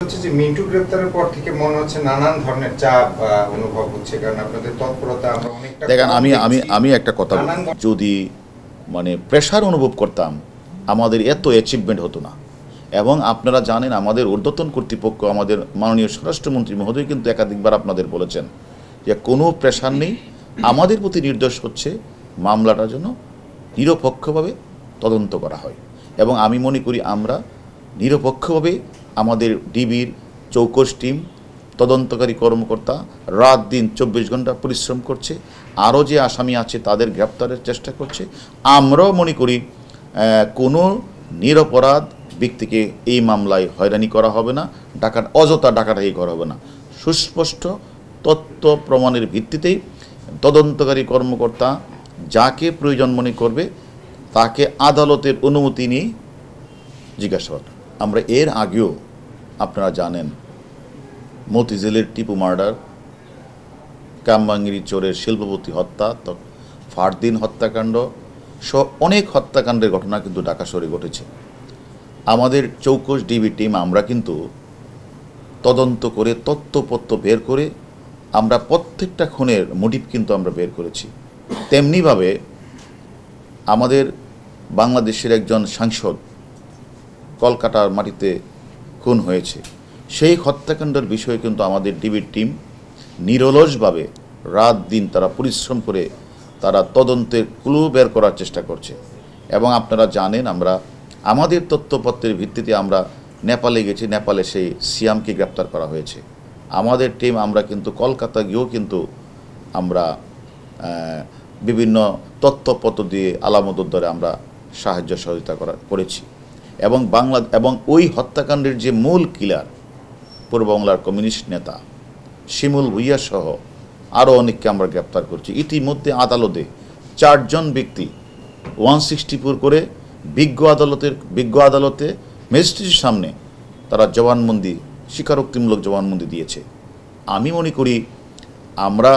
হচ্ছে যে মিন্টু গ্রেপ্তারের পর থেকে মনে হচ্ছে নানান ধরনের চাপ অনুভব হচ্ছে, কারণ আপনাদের তৎপরতা আমরা অনেকটা দেখেন, আমি একটা কথা বলি, যদি মানে প্রেশার অনুভব করতাম আমাদের এত অ্যাচিভমেন্ট হতো না। এবং আপনারা জানেন আমাদের ঊর্ধ্বতন কর্তৃপক্ষ, আমাদের মাননীয় স্বরাষ্ট্রমন্ত্রী মহোদয় কিন্তু একাধিকবার আপনাদের বলেছেন যে কোনো প্রেশার নেই, আমাদের প্রতি নির্দেশ হচ্ছে মামলাটা যেন নিরপেক্ষভাবে তদন্ত করা হয়। এবং আমি মনে করি আমরা নিরপেক্ষভাবে আমাদের ডিবির চৌকস টিম, তদন্তকারী কর্মকর্তা রাত দিন 24 ঘন্টা পরিশ্রম করছে, আরও যে আসামি আছে তাদের গ্রেপ্তারের চেষ্টা করছে। আমরাও মনে করি কোনো নিরপরাধ ব্যক্তিকে এই মামলায় হয়রানি করা হবে না, অযথা ডাকাডাকি করা হবে না। সুস্পষ্ট তথ্য প্রমাণের ভিত্তিতেই তদন্তকারী কর্মকর্তা যাকে প্রয়োজন মনে করবে তাকে আদালতের অনুমতি নিয়ে জিজ্ঞাসাবাদ। আমরা এর আগেও আপনারা জানেন মতিঝিলের টিপু মার্ডার, কামবাঙ্গিরি চোরের শিল্পপতি হত্যা, ফারদিন হত্যাকাণ্ড সহ অনেক হত্যাকাণ্ডের ঘটনা কিন্তু ঢাকা শহরে ঘটেছে। আমাদের চৌকস ডিবি টিম আমরা কিন্তু তদন্ত করে তথ্যপত্র বের করে আমরা প্রত্যেকটা খুনের মোটিভ কিন্তু আমরা বের করেছি। তেমনিভাবে আমাদের বাংলাদেশের একজন সাংসদ কলকাতার মাটিতে খুন হয়েছে, সেই হত্যাকাণ্ডের বিষয়ে কিন্তু আমাদের ডিবির টিম নিরলসভাবে রাত দিন তারা পরিশ্রম করে তারা তদন্তের ক্লু বের করার চেষ্টা করছে। এবং আপনারা জানেন আমরা আমাদের তথ্যপত্রের ভিত্তিতে আমরা নেপালে গেছি, নেপালে সেই সিয়ামকে গ্রেপ্তার করা হয়েছে। আমাদের টিম আমরা কিন্তু কলকাতা গিয়েও কিন্তু আমরা বিভিন্ন তথ্যপত্র দিয়ে আলামতদ্দরে আমরা সাহায্য সহযোগিতা করেছি। এবং ওই হত্যাকাণ্ডের যে মূল কিলার পূর্ব বাংলার কমিউনিস্ট নেতা শিমুল ভুইয়া সহ আরও অনেককে আমরা গ্রেপ্তার করছি। ইতিমধ্যে আদালতে 4 জন ব্যক্তি 164 করে বিজ্ঞ আদালতে ম্যাজিস্ট্রেটের সামনে তারা জবানবন্দি, স্বীকারোক্তিমূলক জবানবন্দি দিয়েছে। আমি মনে করি আমরা